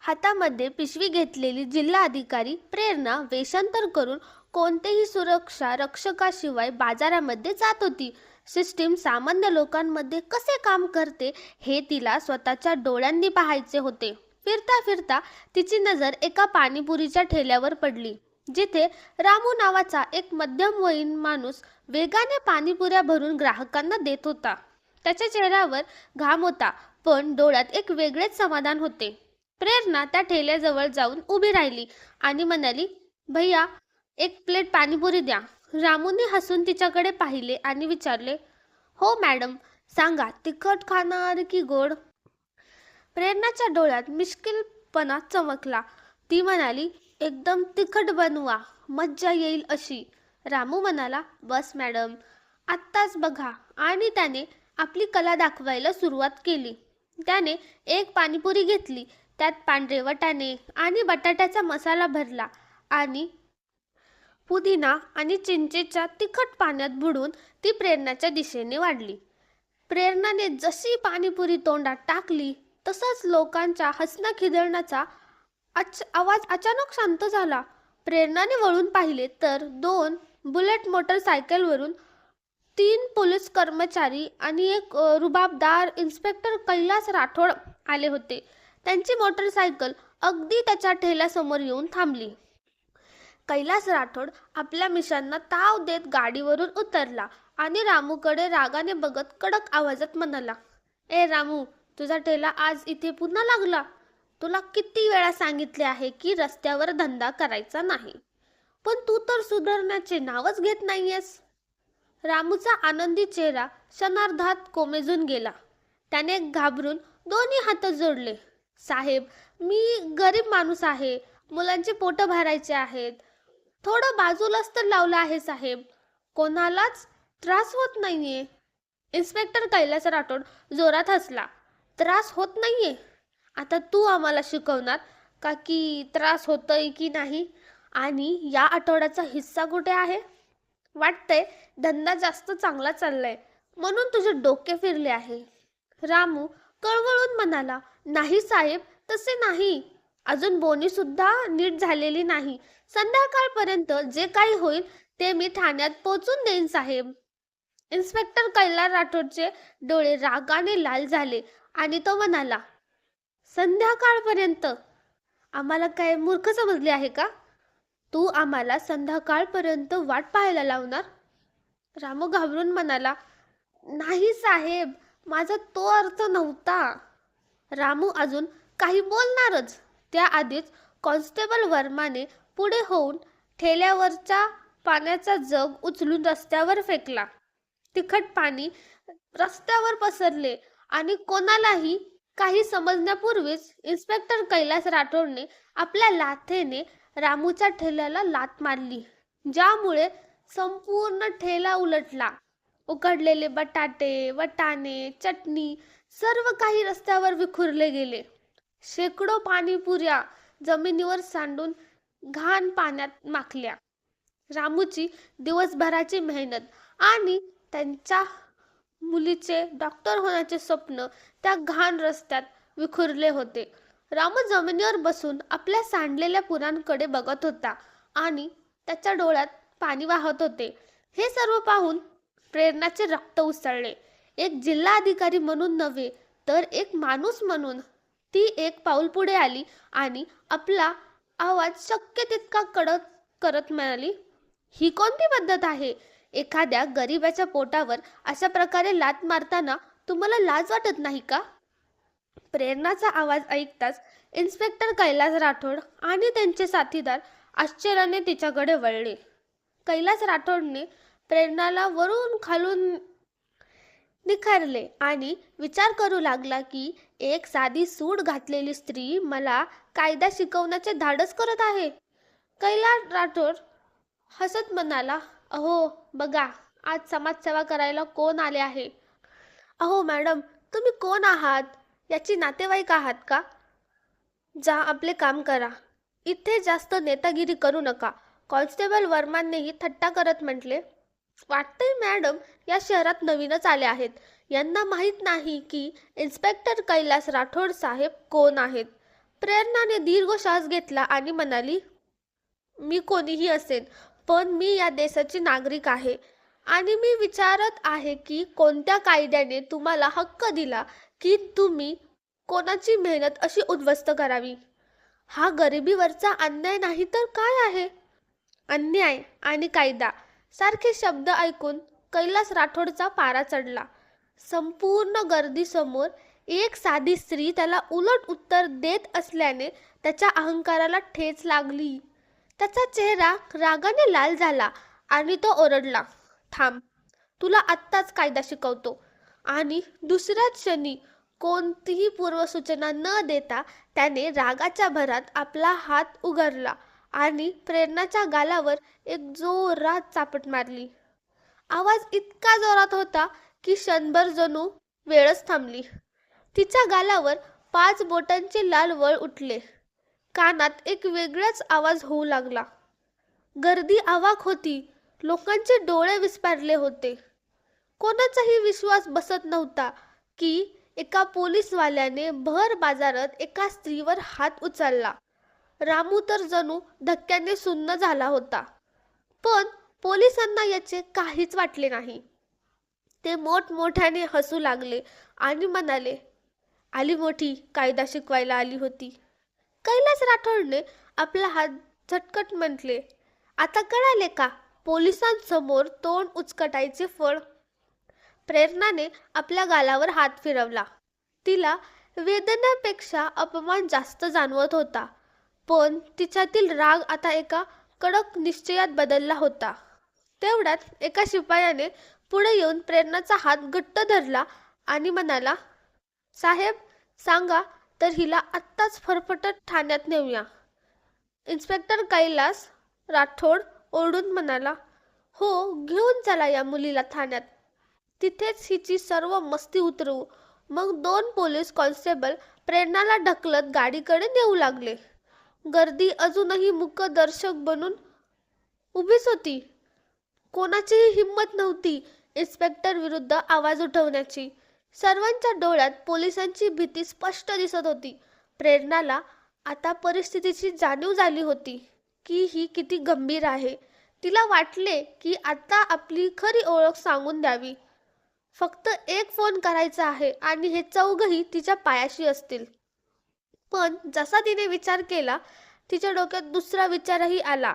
हातामध्ये पिशवी घेतलेली जिल्हा अधिकारी प्रेरणा वेषांतर करून कोणतेही सुरक्षा रक्षकाशिवाय बाजारामध्ये जात होती. सिस्टीम सामान्य लोकांमध्ये कसे काम करते हे तिला स्वतःच्या डोळ्यांनी पाहायचे होते. फिरता फिरता तिची नजर एका पाणीपुरीच्या ठेल्यावर पडली, जिथे रामू नावाचा एक मध्यमवयीन माणूस वेगाने पाणीपुऱ्या भरून ग्राहकांना देत होता. त्याच्या चेहऱ्यावर घाम होता, पण डोळ्यात एक वेगळेच समाधान होते. प्रेरणा त्या ठेल्याजवळ जाऊन उभी राहिली आणि म्हणाली, भैया, एक प्लेट पाणीपुरी द्या. रामूने हसून तिच्याकडे पाहिले आणि विचारले, हो मॅडम, सांगा, तिखट खाणार की गोड? प्रेरणाच्या डोळ्यात मिश्किलपणा चमकला. ती म्हणाली, एकदम तिखट बनवा, मज्जा येईल अशी. रामू म्हणाला, बस मॅडम, आत्ताच बघा. आणि त्याने आपली कला दाखवायला सुरुवात केली. त्याने एक पाणीपुरी घेतली, त्यात पांढरे वाटाणे आणि बटाट्याचा मसाला भरला आणि पुदिना आणि चिंचेच्या तिखट पाण्यात बुडून ती प्रेरणाच्या दिशेने वाढली. प्रेरणाने जशी पाणीपुरी तोंडात टाकली तसंच लोकांच्या हसणं खिदळण्याचा आवाज अचानक शांत झाला. प्रेरणाने वळून पाहिले तर 2 बुलेट मोटरसायकलवरून 3 पोलीस कर्मचारी आणि एक रुबाबदार इन्स्पेक्टर कैलास राठोड आले होते. त्यांची मोटरसायकल अगदी त्याच्या ठेल्यासमोर येऊन थांबली. कैलास राठोड आपल्या मिशांना ताव देत गाडीवरून उतरला आणि रामूकडे रागाने बघत कडक आवाजात म्हणाला, ए रामू, तुझा ठेला आज इथे पुन्हा लागला. तुला किती वेळा सांगितले आहे की रस्त्यावर धंदा करायचा नाही, पण तू तर सुधारण्याचे नावच घेत नाहीयेस. रामूचा आनंदी चेहरा क्षणार्धात कोमेजून गेला. त्याने घाबरून दोन्ही हात जोडले. साहेब, मी गरीब माणूस आहे. मुलांची पोटं भरायचे आहेत. थोडं बाजूलाच तर लावलं आहे साहेब. कोणालाच त्रास होत नाहीये. इन्स्पेक्टर कैलास राठोड जोरात हसला. त्रास होत नाहीये? आता तू आम्हाला शिकवणार का की त्रास होतोय की नाही? आणि या आठवड्याचा हिस्सा कुठे आहे? वाटतंय धंदा जास्त चांगला चाललाय म्हणून तुझे डोके फिरले आहे. रामू कळवळून म्हणाला, नाही साहेब, तसे नाही. अजून बोनी सुद्धा नीट झालेली नाही. संध्याकाळपर्यंत जे काही होईल ते मी ठाण्यात पोहोचून देईन साहेब. इन्स्पेक्टर कैलास राठोडचे डोळे रागाने लाल झाले आणि तो म्हणाला, संध्याकाळपर्यंत? आम्हाला काय मूर्ख समजले आहे का? तू आम्हाला संध्याकाळपर्यंत वाट पाहायला लावणार? रामू घाबरून म्हणाला, नाही साहेब, माझा तो अर्थ नव्हता. रामू अजून काही बोलणारच त्याआधीच कॉन्स्टेबल वर्माने पुढे होऊन ठेल्यावरचा पाण्याचा जग उचलून रस्त्यावर फेकला. तिखट पाणी रस्त्यावर पसरले आणि कोणालाही काही समजण्यापूर्वीच इन्स्पेक्टर कैलास राठोडने आपल्या लाथेने रामूच्या ठेल्याला लाथ मारली, ज्यामुळे संपूर्ण ठेला उलटला. उकडलेले बटाटे, वटाणे, चटणी सर्व काही रस्त्यावर विखुरले गेले. शेकडो पाणीपुऱ्या जमिनीवर सांडून घाण पाण्यात माखल्या. रामूची दिवसभराची मेहनत आणि त्यांच्या मुलीचे डॉक्टर होण्याचे स्वप्न त्या घाण रस्त्यात विखुरले होते. रामू जमिनीवर बसून आपल्या सांडलेल्या पुरांकडे बघत होता आणि त्याच्या डोळ्यात पाणी वाहत होते. हे सर्व पाहून प्रेरणाचे रक्त उसळले. एक जिल्हा अधिकारी म्हणून नव्हे तर एक माणूस म्हणून ती एक पाऊल पुढे आली आणि आपला आवाज शक्य तितका कडक करत म्हणाली, ही कोणती पद्धत आहे? एखाद्या गरीबाच्या पोटावर अशा प्रकारे लाथ मारताना तुम्हाला लाज वाटत नाही का? प्रेरणाचा आवाज ऐकताच इन्स्पेक्टर कैलास राठोड आणि त्यांचे साथीदार आश्चर्याने तिच्याकडे वळले. कैलास राठोडने प्रेरणाला वरून खालून निखारले आणि विचार करू लागला की एक साधी सूट घातलेली स्त्री मला कायदा शिकवण्याचे धाडस करत आहे. कैलास राठोड हसत म्हणाला, अहो बघा, आज समाजसेवा करायला कोण आले आहे? अहो मॅडम, तुम्ही कोण आहात? याची नातेवाईक आहात का? जा आपले काम करा. इथे जास्त नेतागिरी करू नका. कॉन्स्टेबल वर्मांनीही थट्टा करत म्हटले, वाटतंय मॅडम या शहरात नवीनच आले आहेत. यांना माहीत नाही की इन्स्पेक्टर कैलास राठोड साहेब कोण आहेत. प्रेरणाने दीर्घ श्वास घेतला आणि म्हणाली, मी कोणीही असेन, पण मी या देशाची नागरिक आहे आणि मी विचारत आहे की कोणत्या कायद्याने तुम्हाला हक्क दिला की तुम्ही कोणाची मेहनत अशी उद्ध्वस्त करावी. हा गरिबीवरचा अन्याय नाही तर काय आहे? अन्याय आणि कायदा सारखे शब्द ऐकून कैलास राठोडचा पारा चढला. संपूर्ण गर्दीसमोर एक साधी स्त्री त्याला उलट उत्तर देत असल्याने त्याच्या अहंकाराला ठेच लागली. त्याचा चेहरा रागाने लाल झाला आणि तो ओरडला, थांब, तुला आत्ताच कायदा शिकवतो. आणि दुसऱ्याच क्षणी कोणतीही पूर्वसूचना न देता त्याने रागाच्या भरात आपला हात उगारला आणि प्रेरणाच्या गालावर एक जोरात चापट मारली. आवाज इतका जोरात होता की क्षणभर जणू वेळच थांबली. तिच्या गालावर 5 बोटांचे लाल वळ उठले. कानात एक वेगळाच आवाज होऊ लागला. गर्दी अवाक होती. लोकांचे डोळे विस्फारले होते. कोणाचाही विश्वास बसत नव्हता की एका पोलीसवाल्याने भर बाजारात एका स्त्रीवर हात उचलला. रामू तर जणू धक्क्याने सुन्न झाला होता. पण पोलिसांना याचे काहीच वाटले नाही. ते मोठमोठ्याने हसू लागले आणि म्हणाले, आली मोठी कायदा शिकवायला आली होती. कैलास राठोडने आपला हात झटकत म्हटले, आता कळाले का पोलिसांसमोर तोंड उचकटायचे फळ? प्रेरणाने आपल्या गालावर हात फिरवला. तिला वेदनेपेक्षा अपमान जास्त जाणवत होता, पण तिच्यातील राग आता एका कडक निश्चयात बदलला होता. तेवढ्यात एका शिपायाने पुढे येऊन प्रेरणाचा हात घट्ट धरला आणि म्हणाला, साहेब, सांगा तर हिला आत्ताच फरफटत ठाण्यात नेऊया. इन्स्पेक्टर कैलास राठोड ओरडून म्हणाला, हो, घेऊन चला या मुलीला ठाण्यात. तिथेच हिची सर्व मस्ती उतरवू. मग 2 पोलीस कॉन्स्टेबल प्रेरणाला ढकलत गाडीकडे नेऊ लागले. गर्दी अजूनही मूक दर्शक बनून उभीच होती. कोणाचीही हिंमत नव्हती इन्स्पेक्टर विरुद्ध आवाज उठवण्याची. सर्वांच्या डोळ्यात पोलिसांची भीती स्पष्ट दिसत होती. प्रेरणाला आता परिस्थितीची जाणीव झाली होती की ही किती गंभीर आहे. तिला वाटले की आता आपली खरी ओळख सांगून द्यावी. फक्त एक फोन करायचा आहे आणि हे चौघही तिच्या पायाशी असतील. पण जसा तिने विचार केला, तिच्या डोक्यात दुसरा विचारही आला.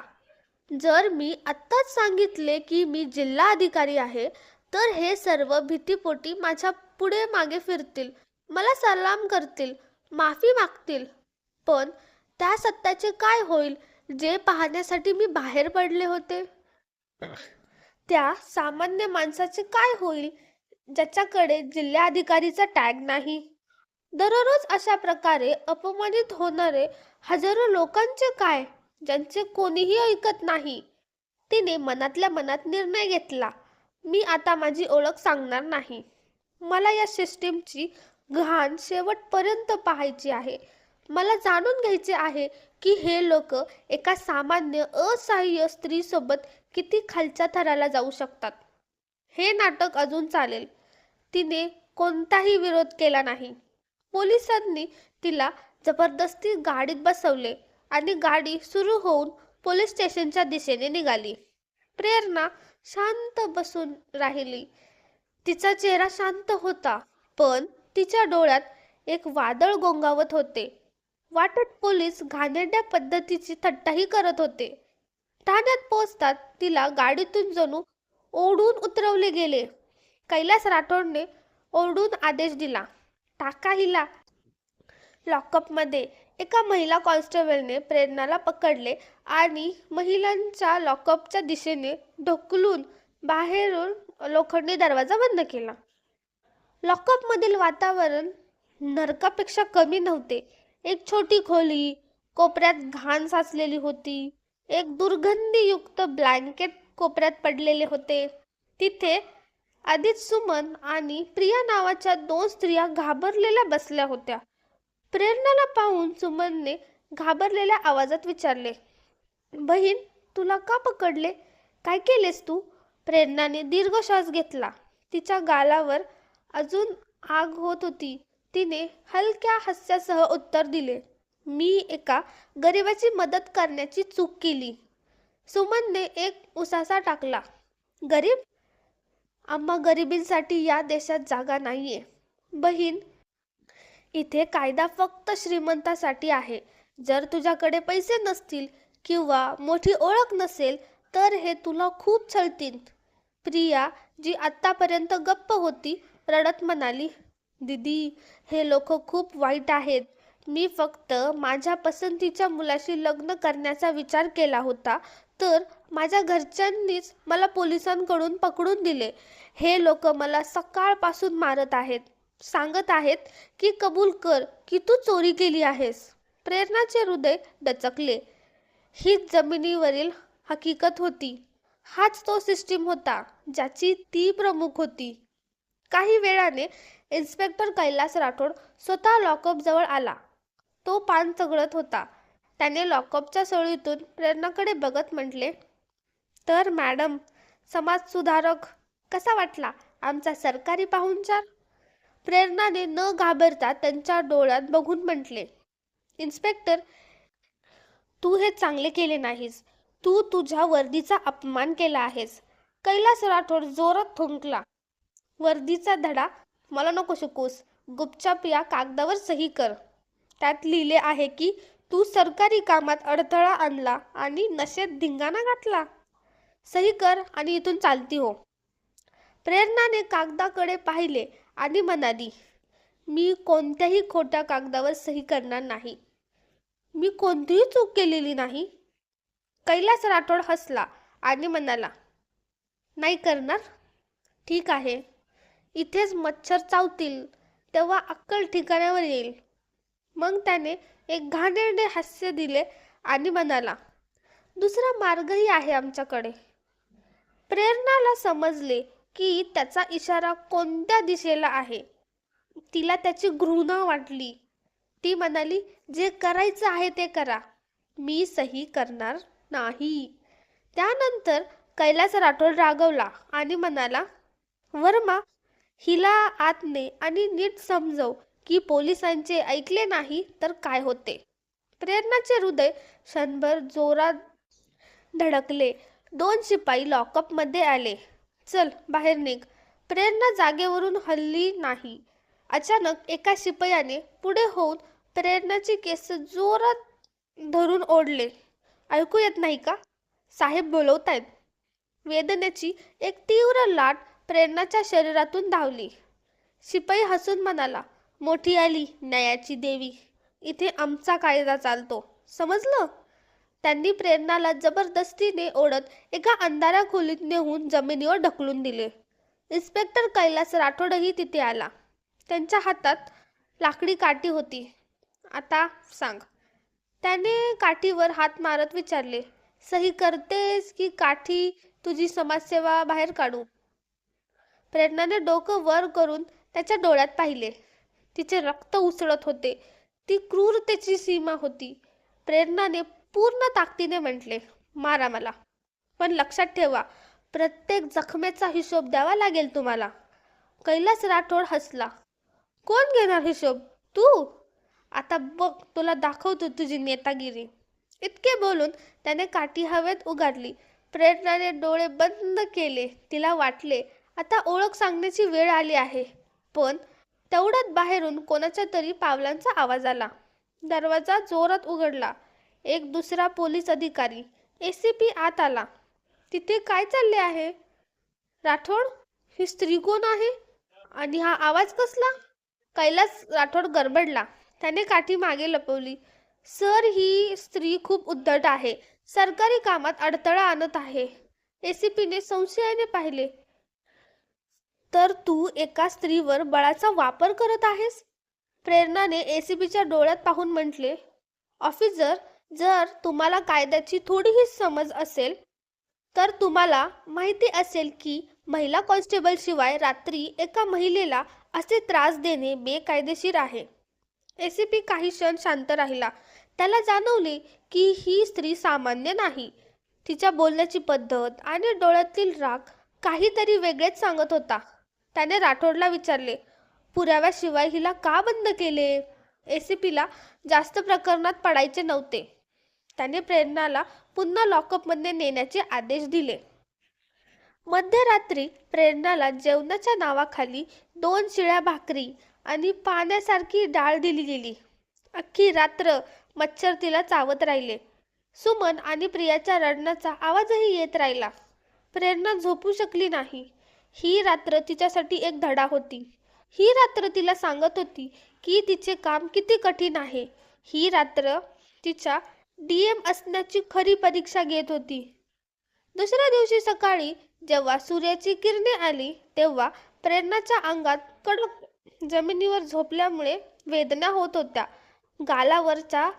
जर मी आत्ताच सांगितले की मी जिल्हा अधिकारी आहे, तर हे सर्व भीतीपोटी माझ्या पुढे मागे फिरतील, मला सलाम करतील, माफी मागतील. पण त्या सत्याचे काय होईल जे पाहण्यासाठी मी बाहेर पडले होते? त्या सामान्य माणसाचे काय होईल ज्याच्याकडे जिल्हाधिकारीचा टॅग नाही? दररोज अशा प्रकारे अपमानित होणारे हजारो लोकांचे काय, ज्यांचे कोणीही ऐकत नाही? तिने मनातल्या मनात निर्णय घेतला, मी आता माझी ओळख सांगणार नाही. मला या सिस्टीमची घाण शेवटपर्यंत पाहायची आहे. मला जाणून घ्यायचे आहे की हे लोक एका सामान्य असहाय्य स्त्रीसोबत किती खालच्या थराला जाऊ शकतात. हे नाटक अजून चालेल. तिने कोणताही विरोध केला नाही. पोलिसांनी तिला जबरदस्ती गाडीत बसवले आणि गाडी सुरू होऊन पोलीस स्टेशनच्या दिशेने निघाली. प्रेरणा शांत बसून राहिली. तिचा चेहरा शांत होता, पण तिच्या डोळ्यात एक वादळ गोंगावत होते. वाटत पोलीस घाणेरड्या पद्धतीची थट्टाही करत होते. ठाण्यात पोहोचतात तिला गाडीतून जणू ओढून उतरवले गेले. कैलास राठोडने ओरडून आदेश दिला, टाका हिला लॉकअपमध्ये. एका महिला कॉन्स्टेबलने प्रेरणाला पकडले आणि महिलांच्या लॉकअपच्या दिशेने ढकलून बाहेरून लोखंडी दरवाजा बंद केला. लॉकअपमधील वातावरण नरकापेक्षा कमी नव्हते. एक छोटी खोली, कोपऱ्यात घाण साचलेली होती. एक दुर्गंधीयुक्त ब्लँकेट कोपऱ्यात पडलेले होते. तिथे आधीच सुमन आणि प्रिया नावाच्या 2 स्त्रिया घाबरलेल्या बसल्या होत्या. प्रेरणाला पाहून सुमनने घाबरलेल्या आवाजात विचारले, बहीण, तुला का पकडले? काय केलेस तू? प्रेरणाने दीर्घ श्वास घेतला. तिच्या गालावर अजून आग होत होती. तिने हलक्या हास्यासह उत्तर दिले, मी एका गरिबाची मदत करण्याची चूक केली. सुमनने एक उसासा टाकला. गरीब? आम्हा गरिबींसाठी या देशात जागा नाहीये. बहीण, इथे कायदा फक्त श्रीमंतासाठी आहे. जर तुझ्याकडे पैसे नसतील किंवा मोठी ओळख नसेल तर हे तुला खूप छळतील. प्रिया, जी आत्तापर्यंत गप्प होती, रडत म्हणाली, दीदी, हे लोक खूप वाईट आहेत. मी फक्त माझ्या पसंतीच्या मुलाशी लग्न करण्याचा विचार केला होता, तर माझ्या घरच्यांनीच मला पोलिसांकडून पकडून दिले. हे लोक मला सकाळपासून मारत आहेत. सांगत आहेत की कबूल कर की तू चोरी केली आहेस. प्रेरणाचे हृदय दचकले. हीच जमिनीवरील हकीकत होती. हाच तो सिस्टीम होता ज्याची ती प्रमुख होती. काही वेळाने इन्स्पेक्टर कैलास राठोड स्वतः लॉकअप जवळ आला. तो पान चघळत होता. त्याने लॉकअपच्या सळीतून प्रेरणाकडे बघत म्हटले, तर मॅडम, समाजसुधारक कसा वाटला आमचा सरकारी पाहुणचार? प्रेरणाने न घाबरता त्यांच्या डोळ्यात बघून म्हटले, इन्स्पेक्टर, तू हे चांगले केले नाहीस. तू तुझ्या वर्दीचा अपमान केला आहेस. कैलास राठोड जोरात थुंकला. वर्दीचा धडा मला नको शिकूस. गुपचाप या कागदावर सही कर. त्यात लिहिले आहे की तू सरकारी कामात अडथळा आणला आणि नशेत धिंगाणा घातला. सही कर आणि इथून चालती हो. प्रेरणाने कागदाकडे पाहिले आणि म्हणाली, मी कोणत्याही खोट्या कागदावर सही करणार नाही. मी कोणतीही चूक केलेली नाही. कैलास राठोड हसला आणि म्हणाला, नाही करणार? ठीक आहे. इथेच मच्छर चावतील तेव्हा अक्कल ठिकाणावर येईल. मग त्याने एक घाणेरडे हास्य दिले आणि म्हणाला, दुसरा मार्गही आहे आमच्याकडे. प्रेरणाला समजले की त्याचा इशारा कोणत्या दिशेला आहे. तिला त्याची घृणा वाटली. ती म्हणाली, जे करायचं आहे ते करा. मी सही करणार नाही. त्यानंतर कैलास राठोड रागवला आणि म्हणाला, वर्मा, हिला आत ने आणि नीट समजव की पोलिसांचे ऐकले नाही तर काय होते. प्रेरणाचे हृदय क्षणभर जोरात धडकले. 2 शिपाई लॉकअपमध्ये आले. चल बाहेर निघ. प्रेरणा जागेवरून हलली नाही. अचानक एका शिपायाने पुढे होऊन प्रेरणाची केस जोरात धरून ओढले. ऐकू येत नाही का? साहेब बोलवतायत. वेदनेची एक तीव्र लाट प्रेरणाच्या शरीरातून धावली. शिपाई हसून म्हणाला, मोठी आली न्यायाची देवी. इथे आमचा कायदा चालतो, समजलं? त्यांनी प्रेरणाला जबरदस्तीने ओढत एका अंधाऱ्या खोलीत नेऊन जमिनीवर ढकलून दिले. इन्स्पेक्टर कैलास राठोडही तिथे आला. त्यांच्या हातात लाकडी काठी होती. आता सांग. त्याने काठीवर हात मारत विचारले, सही करतेस की काठी तुझी समाजसेवा बाहेर काढू? प्रेरणाने डोकं वर करून त्याच्या डोळ्यात पाहिले. तिचे रक्त उसळत होते. ती क्रूरतेची सीमा होती. प्रेरणाने पूर्ण ताकदीने म्हटले, मारा मला, पण लक्षात ठेवा, प्रत्येक जखमेचा हिशोब द्यावा लागेल तुम्हाला. कैलास राठोड हसला. कोण घेणार हिशोब? तू? आता बघ, तुला दाखवतो तुझी नेतागिरी. इतके बोलून त्याने काठी हवेत उगारली. प्रेरणाने डोळे बंद केले. तिला वाटले आता ओळख सांगण्याची वेळ आली आहे. पण तेवढ्यात बाहेरून कोणाच्या तरी पावलांचा आवाज आला. दरवाजा जोरात उघडला. एक दुसरा पोलीस अधिकारी, एसीपी आत आला. तिथे काय चालले आहे? राठोड, ही स्त्री कोण आहे? आणि हा आवाज कसला? कैलास राठोड गडबडला. त्याने काठी मागे लपवली. सर, ही स्त्री खूप उद्धट आहे. सरकारी कामात अडथळा आणत आहे. एसीपीने संशयाने पाहिले. तर तू एका स्त्रीवर बळाचा वापर करत आहेस? प्रेरणाने एसीपीच्या डोळ्यात पाहून म्हटले, ऑफिसर, जर तुम्हाला कायद्याची थोडीही समज असेल तर तुम्हाला माहिती असेल की महिला कॉन्स्टेबल शिवाय रात्री एका महिलेला असे त्रास देणे बेकायदेशीर आहे. एसीपी काही क्षण शांत राहिला. त्याला जाणवले की ही स्त्री सामान्य नाही. तिच्या बोलण्याची पद्धत आणि डोळ्यातील राग काहीतरी वेगळेच सांगत होता. त्याने राठोडला विचारले, पुराव्याशिवाय हिला का बंद केले? एसीपीला जास्त प्रकरणात पडायचे नव्हते. त्याने प्रेरणाला पुन्हा लॉकअपमध्ये नेण्याचे आदेश दिले. मध्यरात्री प्रेरणाला जेवणाच्या नावाखाली 2 शिळ्या भाकरी आणि पाण्यासारखी डाळ दिली गेली. अख्खी रात्र मच्छर तिला चावत राहिले. सुमन आणि प्रियाच्या रडण्याचा आवाजही येत राहिला. प्रेरणा झोपू शकली नाही. ही रात्र तिच्यासाठी एक धडा होती. ही रात्र तिला सांगत होती की तिचे काम किती कठीण आहे. ही रात्र तिच्या डीएम असण्याची खरी परीक्षा घेत होती. दुसऱ्या दिवशी सकाळी जेव्हा सूर्याची किरणे आली तेव्हा प्रेरणाच्या अंगात कडक जमिनीवर झोपल्यामुळे वेदना होत होत्या. गालावरचा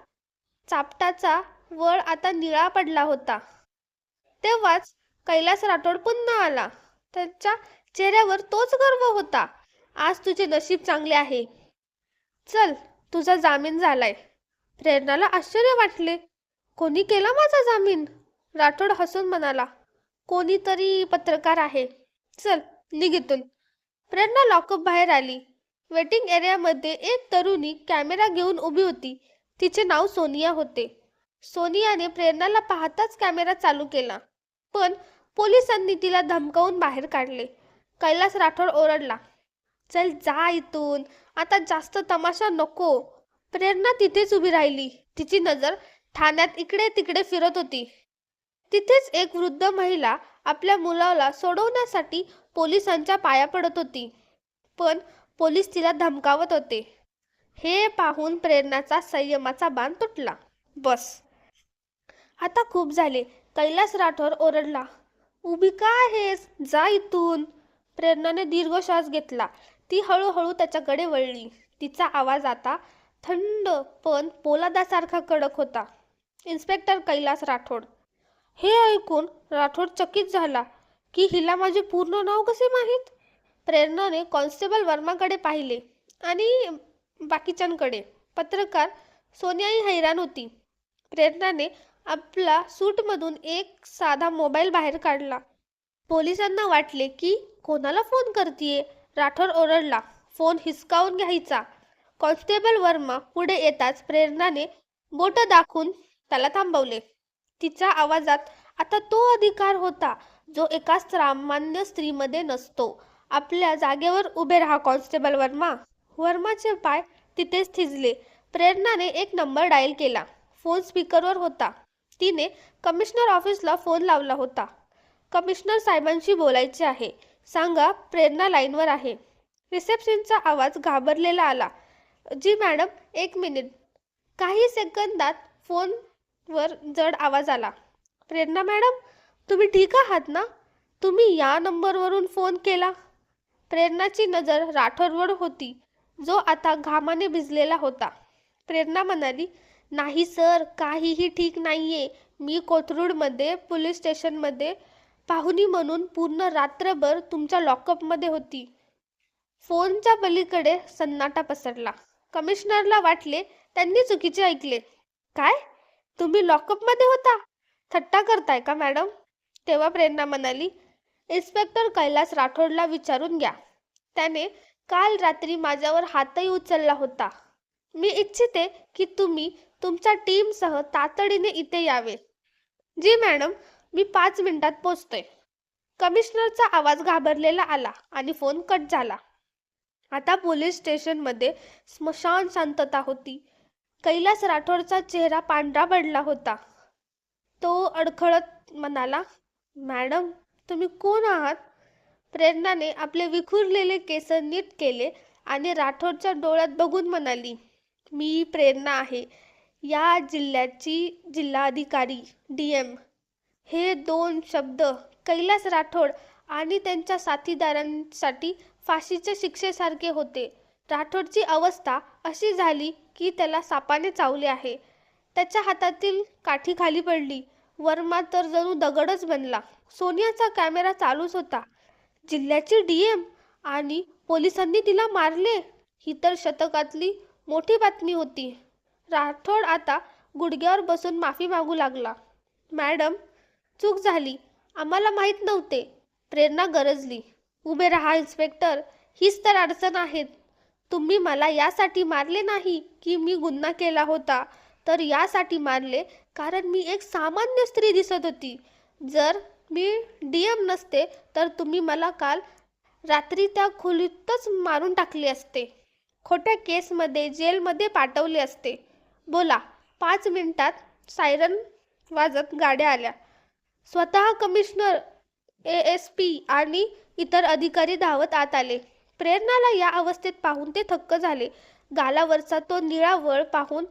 चापटाचा वळ आता निळा पडला होता. तेव्हाच कैलास राठोड पुन्हा आला. त्याच्या चेहऱ्यावर तोच गर्व होता. आज तुझे नशीब चांगले आहे. चल, तुझा जामीन झालाय. प्रेरणाला आश्चर्य वाटले. कोणी केला माझा जामीन? राठोड हसून म्हणाला, कोणीतरी पत्रकार आहे. चल, निघ इथून. प्रेरणा लॉकअप बाहेर आली. वेटिंग एरियामध्ये एक तरुणी कॅमेरा घेऊन उभी होती. तिचे नाव सोनिया होते. सोनियाने प्रेरणाला पाहताच कॅमेरा चालू केला. पण पोलिसांनी तिला धमकावून बाहेर काढले. कैलास राठोड ओरडला, चल जा इथून, आता जास्त तमाशा नको. प्रेरणा तिथेच उभी राहिली. तिची नजर ठाण्यात इकडे तिकडे फिरत होती. तिथेच एक वृद्ध महिला आपल्या मुलाला सोडवण्यासाठी पोलिसांच्या पाया पडत होती. पण पोलीस तिला धमकावत होते. हे पाहून प्रेरणाचा संयमाचा बांध तुटला. बस, आता खूप झाले. कैलास राठोड ओरडला, उभी का आहेस? जा इथून. प्रेरणाने दीर्घ श्वास घेतला. ती हळूहळू त्याच्याकडे वळली. तिचा आवाज आता थंड पण पोलादासारखा कडक होता. इन्स्पेक्टर कैलास राठोड. हे ऐकून राठोड चकित झाला की हिला माझे पूर्ण नाव कसे माहीत. प्रेरणाने कॉन्स्टेबल वर्माकडे पाहिले आणि बाकीच्यांकडे. पत्रकार सोनियाही हैराण होती. प्रेरणाने आपला सूटमधून एक साधा मोबाईल बाहेर काढला. पोलिसांना वाटले की कोणाला फोन करतीये. राठोड ओरडला, फोन हिसकावून घ्यायचा. कॉन्स्टेबल वर्मा पुढे येताच प्रेरणाने बोट दाखवून त्याला थांबवले. तिच्या आवाजात आता तो अधिकार होता जो एका सामान्य स्त्रीमध्ये नसतो. आपल्या जागेवर उभे राहा कॉन्स्टेबल वर्मा. वर्माचे पाय तिथेच थिजले. प्रेरणाने एक नंबर डायल केला. फोन स्पीकरवर होता. तिने कमिशनर ऑफिसला फोन लावला होता. कमिशनर साहेबांशी बोलायचे आहे. सांगा, प्रेरणा लाईनवर आहे. रिसेप्शनचा आवाज घाबरलेला आला. जी मॅडम, 1 मिनिट. काही सेकंदात फोनवर जड आवाज आला. प्रेरणा मॅडम, तुम्ही ठीक आहात ना? तुम्ही या नंबरवरून फोन केला? प्रेरणाची नजर राठोडवर होती, जो आता घामाने भिजलेला होता. प्रेरणा म्हणाली, नाही सर, काहीही ठीक नाहीये. मी कोथरूडमध्ये पोलीस स्टेशनमध्ये पाहुणी म्हणून पूर्ण रात्रभर तुमच्या लॉकअपमध्ये होती. फोनच्या पलीकडे सन्नाटा पसरला. कमिशनरला वाटले त्यांनी चुकीचे ऐकले. काय? तुम्ही लॉकअपमध्ये होता? थट्टा करताय का मॅडम? तेव्हा प्रेरणा म्हणाली, इन्स्पेक्टर कैलास राठोडला विचारून घ्या. त्याने काल रात्री माझ्यावर हातही उचलला होता. मी इच्छिते की तुम्ही तुमच्या टीमसह तातडीने इथे यावे. जी मॅडम, मी 5 मिनिटात पोचतोय. कमिशनरचा आवाज घाबरलेला आला आणि फोन कट झाला. आता पोलीस स्टेशनमध्ये स्मशान शांतता होती. कैलास राठोडचा चेहरा पांढरा पडला होता. तो अडखळत म्हणाला, मॅडम, तुम्ही कोण आहात? प्रेरणाने आपले विखुरलेले केस नीट केले आणि राठोडच्या डोळ्यात बघून म्हणाली, मी प्रेरणा आहे, या जिल्ह्याची जिल्हाधिकारी, डीएम. हे 2 शब्द कैलास राठोड आणि त्यांच्या साथीदारांसाठी फाशीच्या शिक्षेसारखे होते. राठोडची अवस्था अशी झाली की त्याला सापाने चावले आहे. त्याच्या हातातील काठी खाली पडली. वर्मा तर जणू दगडच बनला. सोनियाचा कॅमेरा चालूच होता. जिल्ह्याची डीएम आणि पोलिसांनी तिला मारले. ही तर शतकातली मोठी बातमी होती. राठोड आता गुडघ्यावर बसून माफी मागू लागला. मॅडम, चूक झाली, आम्हाला माहीत नव्हते. प्रेरणा गरजली. उभे रहा इन्स्पेक्टर, हीच तर अडचण आहेत. तुम्ही मला यासाठी मारले नाही की मी गुन्हा केला होता, तर यासाठी मारले कारण मी एक सामान्य स्त्री दिसत होती. जर मी डीएम नसते तर तुम्ही मला काल रात्री त्या खोलीतच मारून टाकले असते. खोट्या केसमध्ये जेलमध्ये पाठवले असते. बोला. 5 मिनिटात सायरन वाजत गाड्या आल्या. स्वतः कमिशनर, एएसपी आणि इतर अधिकारी धावत आत आले. प्रेरणाला या अवस्थेत पाहून ते थक्क झाले. गालावरचा तो निळा वळ पाहून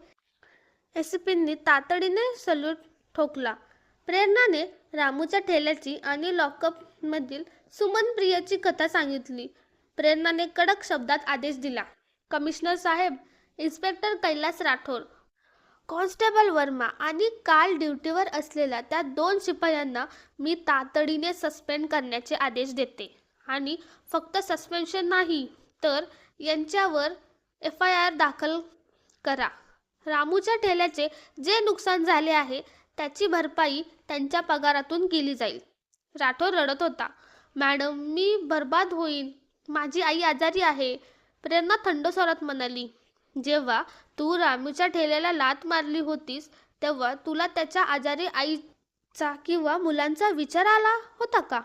एसपींनी तातडीने सल्यूट ठोकला. प्रेरणाने रामूच्या ठेल्याची आणि लॉकअपमधील सुमन प्रियाची कथा सांगितली. प्रेरणाने कडक शब्दात आदेश दिला. कमिशनर साहेब, इन्स्पेक्टर कैलास राठोड, कॉन्स्टेबल वर्मा आणि काल ड्युटीवर असलेल्या त्या 2 शिपायांना मी तातडीने सस्पेंड करण्याचे आदेश देते. आणि फक्त सस्पेन्शन नाही, तर यांच्यावर FIR दाखल करा. रामूच्या ठेल्याचे जे नुकसान झाले आहे त्याची भरपाई त्यांच्या पगारातून केली जाईल. राठोड रडत होता. मॅडम, मी बर्बाद होईन. माझी आई आजारी आहे. प्रेरणा थंड स्वरात म्हणाली. जेव्हा तू रामूच्या ठेल्याला लाथ मारली होतीस तेव्हा तुला त्याच्या आजारी आईचा किंवा मुलांचा विचार आला होता का?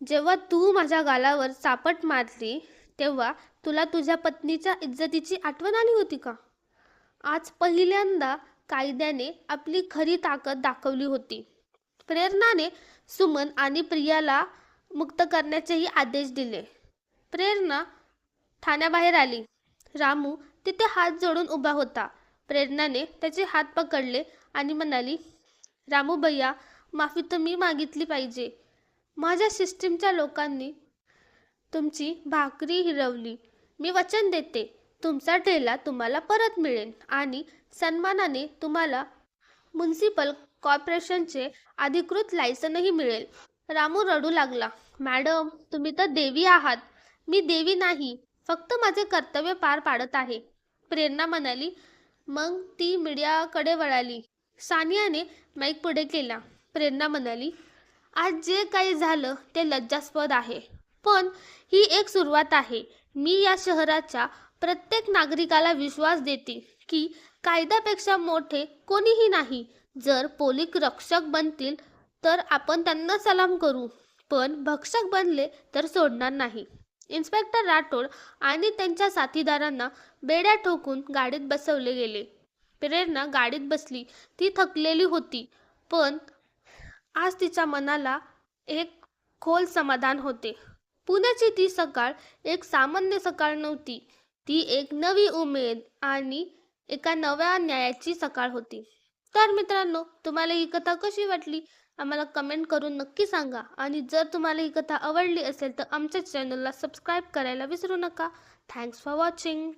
जेव्हा तू माझ्या गालावर चापट मारली तेव्हा तुला तुझ्या पत्नीच्या इज्जतीची आठवण आली होती का? आज पहिल्यांदा कायद्याने आपली खरी ताकद दाखवली होती. प्रेरणाने सुमन आणि प्रियाला मुक्त करण्याचेही आदेश दिले. प्रेरणा ठाण्याबाहेर आली. रामू तिथे हात जोडून उभा होता. प्रेरणाने त्याचे हात पकडले आणि म्हणाली, रामू भैया, माफी तुम्ही मागितली पाहिजे. माझ्या सिस्टीमच्या लोकांनी तुमची भाकरी हिरवली. मी वचन देते, तुमचा ठेला तुम्हाला परत मिळेल आणि सन्मानाने तुम्हाला म्युनिसिपल कॉर्पोरेशनचे अधिकृत लायसनही मिळेल. रामू रडू लागला. मॅडम, तुम्ही तर देवी आहात. मी देवी नाही, फक्त माझे कर्तव्य पार पाडत आहे. प्रेरणा म्हणाली. मग ती मीडियाकडे वळाली. सानियाने माईक पुढे केला. प्रेरणा म्हणाली, आज जे काही झालं ते लज्जास्पद आहे, पण ही एक सुरुवात आहे. मी या शहराच्या प्रत्येक नागरिकाला विश्वास देते की कायद्यापेक्षा मोठे कोणीही नाही. जर पोलीस रक्षक बनतील तर आपण त्यांना सलाम करू, पण भक्षक बनले तर सोडणार नाही. इन्स्पेक्टर राठोड आणि त्यांच्या साथीदारांना बेड्या ठोकून गाडीत बसवले गेले. प्रेरणा गाडीत बसली. ती थकलेली होती, पण आज तिच्या मनाला एक खोल समाधान होते. पुण्याची ती सकाळ एक सामान्य सकाळ नव्हती. ती एक नवी उमेद आणि एका नव्या न्यायाची सकाळ होती. तर मित्रांनो, तुम्हाला ही कथा कशी वाटली आम्हाला कमेंट करून नक्की सांगा. आणि जर तुम्हाला ही कथा आवडली असेल तर आमच्या चॅनलला सबस्क्राईब करायला विसरू नका. Thanks for watching.